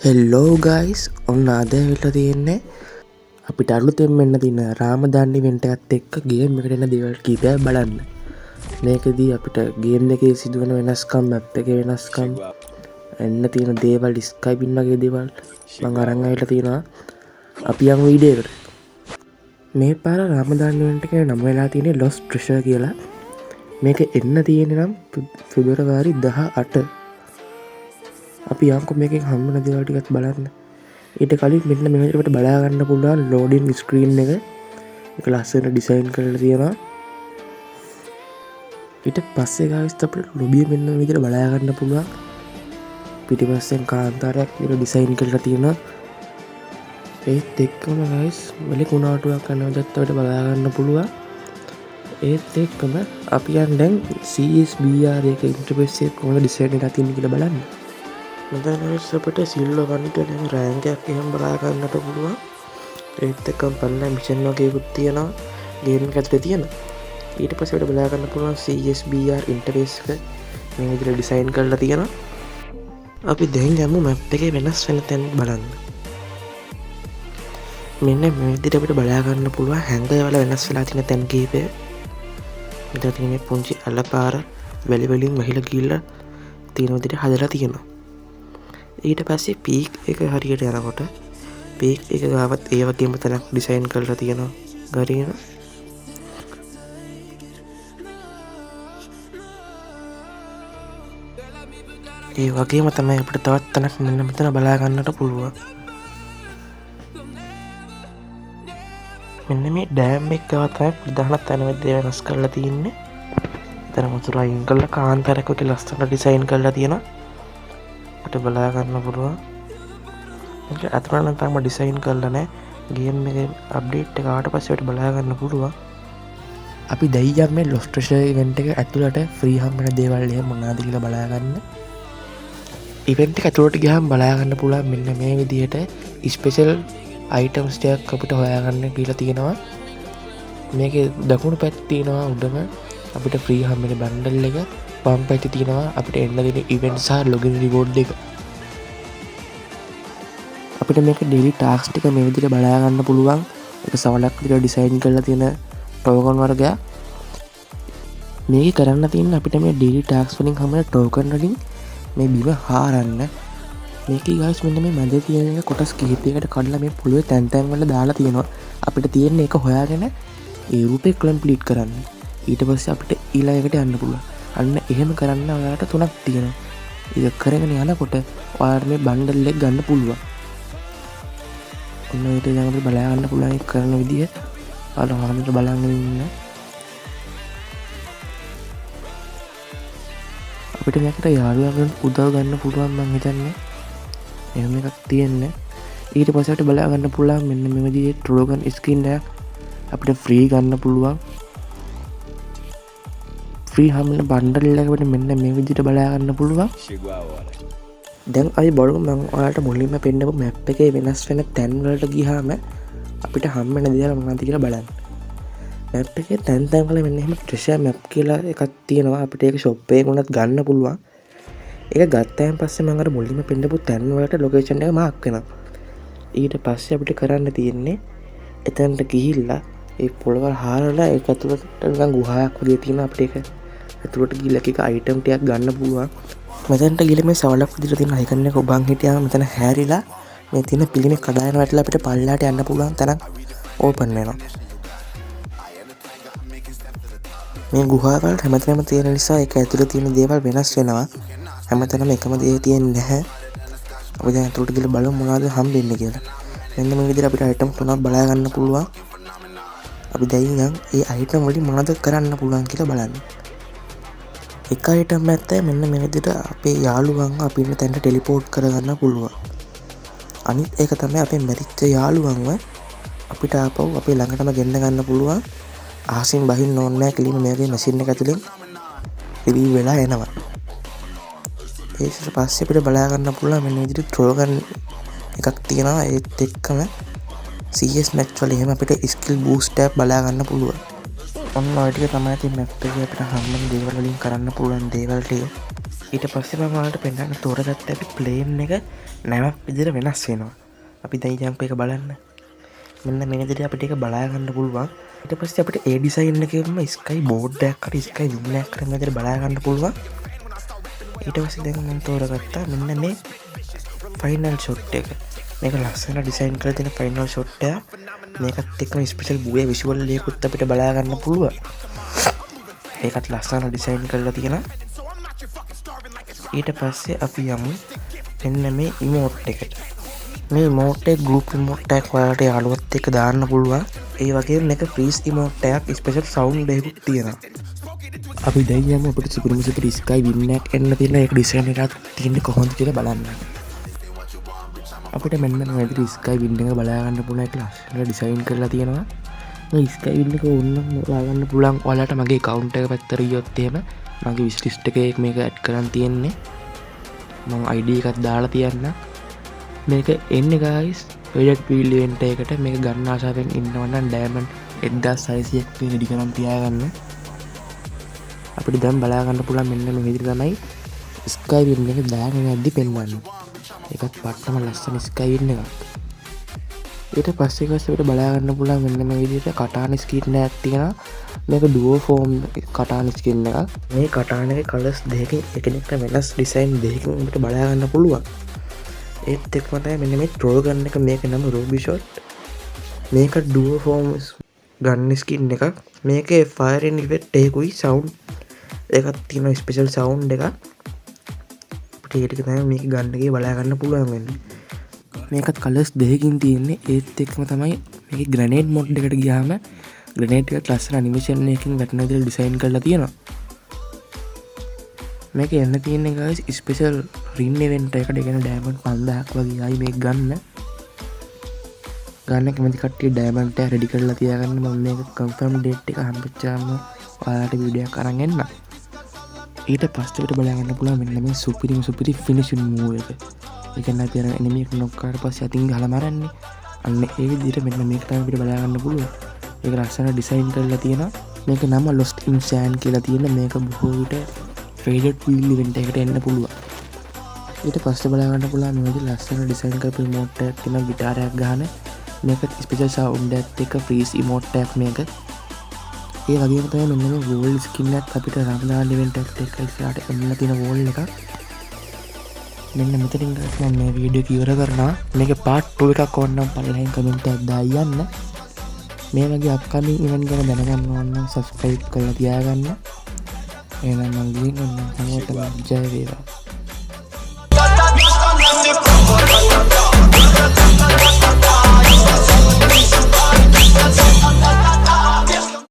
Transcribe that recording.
හෙල්ලෝ guys ඔන්න අද වෙලා තියෙන්නේ අපිට අලුතෙන් මෙන්න තියෙන රාමදාන් ඉවෙන්ට් එකත් එක්ක ගේම් එකට එන දේවල් කීපයක් බලන්න. මේකෙදී අපිට ගේම් එකේ සිදුවන වෙනස්කම්, මැප් එකේ වෙනස්කම්, එන්න තියෙන දේවල්, ස්කයිපින් වගේ දේවල් මම අරන් ආවිලා තියෙනවා. අපි යමු වීඩියෝ එකට. මේ පාර රාමදාන් ඉවෙන්ට් එකේ නම වෙලා තියෙන්නේ ලොස්ට් ට්‍රෙෂර් කියලා. මේක එන්න තියෙන්නේ නම් පෙබරවාරි 18. අපි යම්කො මේකෙන් හම්බෙන දේවල් ටිකත් බලන්න. ඊට කලින් මෙන්න මේකට අපිට බලා ගන්න පුළුවන් ලෝඩින් ස්ක්‍රීන් එක. ඒක ලස්සනට ඩිසයින් කරලා තියෙනවා. ඊට පස්සේ ගායිස් අපිට ලොබිය මෙන්න මේ විදිහට බලා ගන්න පුළුවන්. පිටිපස්සෙන් කාන්තාරයක් විතර ඩිසයින් කරලා තියෙනවා. ඒත් එක්කම ගායිස් වෙලෙ කුණාටුවක් කරනවදත් අපිට බලා ගන්න පුළුවන්. ඒත් එක්කම අපි යන් දැන් CSBR එක ඉන්ටර්ෆේස් එක කොහොමද ඩිසයින් කරලා තියෙන්නේ කියලා බලන්න. මෙතන අපිට සිල්වර් 1 කියන රෑන්ක් එකක් එහෙම බලා ගන්නට පුළුවන්. ඒත් එක්කම පල්ලා මිෂන් වගේකුත් තියෙනවා ගේම් එක ඇතුලේ තියෙන. ඊට පස්සේ අපිට බලා ගන්න පුළුවන් CSBR ඉන්ටර්ෆේස් එක මේ විදිහට ඩිසයින් කරලා තියෙනවා. අපි දැන් යමු මැප් එකේ වෙනස් වෙන තැන් බලන්න. මෙන්න මේ විදිහට අපිට බලා ගන්න පුළුවන් හැංගර් වල වෙනස් වෙලා තියෙන තැන් කීපය. මෙතන තියෙන පුංචි අලපාර වැලි වලින් වැහිලා ගිහිල්ලා තියෙන විදිහට හදලා තියෙනවා. ඊට පස්සේ පීක් එක හරියට යනකොට පීක් එක ගාවත් ඒ වගේම තැනක් ඩිසයින් කරලා තියෙනවා ගරින. ඒ වගේම තමයි අපිට තවත් තැනක් මෙන්න මෙතන බලා ගන්නට පුළුවන්. මෙන්න මේ ඩෑම් එක ගාව තමයි ප්‍රධාන තැන විදිහට වෙනස් කරලා තියෙන්නේ. එතන වතුර අයින් කරලා කාන්තාරයක් වගේ ලස්සනට ඩිසයින් කරලා තියෙනවා. අපිට බලා ගන්න පුළුවන්. ඒක අතන නම් තාම ඩිසයින් කරලා නැහැ. ගේම් එකේ අප්ඩේට් එක ආවට පස්සේ අපිට බලා ගන්න පුළුවන්. අපි දැන් මේ ලොස්ට් ට්‍රෙෂර් ඉවෙන්ට් එක ඇතුළට ෆ්‍රී හම්බෙන දේවල් එහෙම මොනවද කියලා බලා ගන්න. ඉවෙන්ට් එක ඇතුළට ගියාම බලා ගන්න පුළුවන් මෙන්න මේ විදිහට ස්පෙෂල් අයිටම්ස් ටිකක් අපිට හොයාගන්න කියලා තියෙනවා. මේකේ දකුණු පැත්තේ තියෙනවා උඩම අපිට ෆ්‍රී හම්බෙන බන්ඩල් එක. වම් පැත්තේ තියෙනවා අපිට එන්න දෙන ඉවෙන්ට් සහ ලොගින් රිවෝඩ් එක. අපිට මේක ඩේලි ටාස්ක් ටික මේ විදිහට බලා ගන්න පුළුවන්. ඒක සවලක් විදිහට ඩිසයින් කරලා තියෙන ටෝකන් වර්ගයක්. මේක කරන්න තියෙන අපිට මේ ඩේලි ටාස්ක් වලින් හම්බෙන ටෝකන් වලින් මේ බිම හාරන්න. මේකේ ගායිස් මෙන්න මේ මැද තියෙන කොටස් කිහිපයකට කඩලා මේ පොළවේ තැන් තැන් වල දාලා තියෙනවා. අපිට තියෙන්නේ ඒක හොයාගෙන ඒ රූපේ කම්ප්ලීට් කරන්න. ඊට පස්සේ අපිට ඊළඟට යන්න පුළුවන්. අන්න එහෙම කරන්න ඔයාලට 3ක් තියෙනවා. ඒක කරගෙන යනකොට ඔයාලට මේ බන්ඩල් එක ගන්න පුළුවන්. ඔන්න ඊට දැන් අපිට බලා ගන්න පුළුවන් ඒක කරන විදිය. ඔයාලා හරියට බලන්න ඉන්න. අපිට මේකට යාළුවන්ගෙන් උදව් ගන්න පුළුවන් මම හිතන්නේ. එහෙම එකක් තියෙන්නේ. ඊට පස්සේ අපිට බලා ගන්න පුළුවන් මෙන්න මේ විදිහේ ට්‍රෝගන් ස්කින් එකක් අපිට ෆ්‍රී ගන්න පුළුවන්. ෆ්‍රී හම්බෙන බන්ඩල් එකකට මෙන්න මේ විදිහට බලා ගන්න පුළුවන්. දැන් අපි බලමු මම ඔයාලට මුලින්ම පෙන්නපු මැප් එකේ වෙනස් වෙන තැන් වලට ගියාම අපිට හම්බෙන දේවල් මොනවද කියලා බලන්න. මැප් එකේ තැන් තැන් වල මෙන්න එහෙම ට්‍රෙෂර් මැප් කියලා එකක් තියෙනවා. අපිට ඒක ෂොප් එකේ උනත් ගන්න පුළුවන්. ඒක ගත්තාන් පස්සේ මම අර මුලින්ම පෙන්නපු තැන් වලට ලොකේෂන් එක මාක් වෙනවා. ඊට පස්සේ අපිට කරන්න තියෙන්නේ එතනට ගිහිල්ලා ඒ පොළවල් හාරලා ඒක ඇතුළට නිකන් ගුහාවක් වගේ තියෙනවා. අපිට ඒක ඇතුළට ගිහිල්ලා එක අයිටම් ටිකක් ගන්න පුළුවන්. මෙතනට ගිහලා මේ සවලක් විදිහට තියෙන අයිකන් එක ඔබන් හිටියාම මෙතන හැරිලා මේ තියෙන පිළිමේ කඩායන වැටලා අපිට පල්ලාට යන්න පුළුවන් තැනක් ඕපන් වෙනවා. මේ ගුහාවල් හැමතැනම තියෙන නිසා ඒක ඇතුළේ තියෙන දේවල් වෙනස් වෙනවා. හැමතැනම එකම දේ තියෙන්නේ නැහැ. අපි දැන් ඇතුළට ගිහලා බලමු මොනවද හම්බෙන්නේ කියලා. මෙන්න මේ විදිහට අපිට අයිටම් 3ක් බලා ගන්න පුළුවන්. අපි දැන් නම් ඒ අයිටම් වලින් මොනවද කරන්න පුළුවන් කියලා බලන්න. එක අයිටම් ඇත්ත මෙන්න මේ විදිහට අපේ යාළුවන් අපි ඉන්න තැනට ටෙලිපෝට් කරගන්න පුළුවන්. අනිත් එක තමයි අපේ මැරිච්ච යාළුවන්ව අපිට ආපහු අපේ ළඟටම ගෙන්න ගන්න පුළුවන්. අහසින් බහින්න ඕනේ නැහැ කිලිම මේකේ මැෂින් එක ඇතුලෙන් රිවීව් වෙලා එනවා. ඊට පස්සේ අපිට බලා ගන්න පුළුවන් මෙන්න විදිහට ට්‍රෝගන් එකක් තියෙනවා. ඒත් එක්කම CS match වල එහෙම අපිට ස්කිල් බූස්ට් එකක් බලා ගන්න පුළුවන්. ඔන්න ඔය ටික තමයි ඉතින් මැප් එකේ අපිට හම්බෙන දේවල් වලින් කරන්න පුළුවන් දේවල් ටික. ඊට පස්සේ මම ඔයාලට පෙන්වන්න තෝරගත්ත අපි ප්ලේන් එක නැවක් විදිහට වෙනස් වෙනවා. අපි දැන් ජම්ප් එක බලන්න. මෙන්න මේ විදිහට අපිට ඒක බලා ගන්න පුළුවන්. ඊට පස්සේ අපිට ඒ ඩිසයින් එකේම ස්කයි බෝඩ් එකක් හරි ස්කයි වින් එකක් හරි මේ විදිහට බලා ගන්න පුළුවන්. ඊට පස්සේ දැන් මම තෝරගත්තා මෙන්න මේ ෆයිනල් ෂොට් එක. මේක ලස්සන ඩිසයින් කරලා තියෙන ෆයිනල් ෂොට් එක. මේකත් එක්කම ස්පෙෂල් බුයේ විෂුවල් එකකුත් අපිට බලා ගන්න පුළුවන්. ඒකත් ලස්සන ඩිසයින් කරලා තියෙනවා. ඊට පස්සේ අපි යමු මෙන්න මේ ඉමෝට් එකට. මේ ඉමෝට් එක ගෲප් ඉමෝට් එකක් ඔයාලට යාළුවත් එක්ක දාන්න පුළුවන්. ඒ වගේම මේක ෆ්‍රීස් ඉමෝට් එකක් ස්පෙෂල් සවුන්ඩ් එකකුත් තියෙනවා. අපි දැන් යමු අපිට සුපිරිම සුපිරි ස්කයි වින් එකක් එන්න තියෙන ඒක ඩිසයින් එකක් තියෙන්නේ කොහොමද කියලා බලන්න. අපිට මෙන්න මේ විදිහට ස්කයි වින් එක බලා ගන්න පුළුවන් එක ලස්සන ඩිසයින් කරලා තියෙනවා. මේ ස්කයි වින් එක ඕනනම් බලා ගන්න පුළුවන් ඔයාලට මගේ account එක පැත්තට ගියොත් එහෙම මගේ wish list එකේ මේක add කරන් තියෙන්නේ. මම ID එකක් දාලා තියන්න. මේක එන්නේ guys project wheel event එකකට මේක ගන්න ආසාවෙන් ඉන්නවා නම් diamond 1600ක් ready කරන් තියාගන්න. අපිට දැන් බලා ගන්න පුළුවන් මෙන්න මේ විදිහට තමයි ස්කයි වින් එක දාගෙන යද්දි පෙන්වන්නේ. ඒකත් පට්ටම ලස්සන ස්කයි වින් එකක්. ඊට පස්සේ අපිට බලා ගන්න පුළුවන් මෙන්න මේ විදිහට කටාන ස්කින් එකක් තියෙනවා. මේක ඩුවෝ ෆෝම් කටාන ස්කින් එකක්. මේ කටාන එකේ කලර්ස් දෙකකින් එකිනෙකට වෙනස් ඩිසයින් දෙකකින් අපිට බලා ගන්න පුළුවන්. ඒත් එක්කම තමයි මෙන්න මේ ට්‍රෝල් ගන්න එක මේක නම රූබි ෂොට්. මේක ඩුවෝ ෆෝම් ගන්න ස්කින් එකක්. මේකේ ෆයරින් ඉෆෙක්ට් එකකුයි සවුන්ඩ් එකක් තියෙනවා ස්පෙෂල් සවුන්ඩ් එකක්. අපිට ඒක තමයි මේක ගන්න එකේ බලා ගන්න පුළුවන් වෙන්නේ. මේකත් කලර්ස් දෙකකින් තියෙන්නේ. ඒත් එක්කම තමයි මේකේ ග්‍රැනේඩ් මොඩ් එකට ගියාම ග්‍රැනේඩ් එකත් ලස්සන ඇනිමේෂන් එකකින් වැටෙන විදිහට ඩිසයින් කරලා තියෙනවා. මේක එන්න තියෙන්නේ guys ස්පෙෂල් රින් ඉවෙන්ට් එකකට. ඒ කියන්නේ ඩයමන්ඩ් 5000ක් වගේ ආයි මේක ගන්න කැමති කට්ටිය ඩයමන්ඩ් එක රෙඩි කරලා තියාගන්න. මම මේක කන්ෆර්ම් ඩේට් එක හම්බෙච්චාම ඔයාලට වීඩියෝ එකක් අරන් එන්න. ඊට පස්සේ අපිට බලා ගන්න පුළුවන් මෙන්න මේ සුපිරි ෆිනිෂින් මූව් එක. ඒ කියන්නේ අපි අර එනිමි එක නොක් කරලා පස්සේ අතින් ගහලා මරන්නේ. අන්න ඒ විදිහට මෙන්න මේක තමයි අපිට බලා ගන්න පුළුවන්. ඒක ලස්සන ඩිසයින් කරලා තියෙනවා. මේක නම Lost in Sand කියලා තියෙන. මේක බොහෝ විට project wheel event එකකට එන්න පුළුවන්. ඊට පස්සේ බලා ගන්න පුළුවන් මේ විදිහට ලස්සන ඩිසයින් කරපු emote එකක් තියෙනවා. ගිටාරයක් ගහන මේක ස්පෙෂල් සවුන්ඩ් එකත් එක්ක freeze emote එකක් මේක. ඒ වගේම තමයි මෙන්න මේ wall skin එකත් අපිට රමදාන් event එකත් එක්ක ඉස්සරහට එන්න තියෙන wall එකක්. මෙන්න මෙතනින් guys මම මේ වීඩියෝ එක ඉවර කරනවා. මේකේ part 2 එකක් ඕන නම් පළවෙනියෙන් කමෙන්ට් එකක් දාලා යන්න. මේ වගේ අප්කමින් event ගැන දැනගන්න ඕන නම් subscribe කරලා තියාගන්න. එහෙනම් මම ගිහින් ඔන්න හැමෝටම ජය වේවා.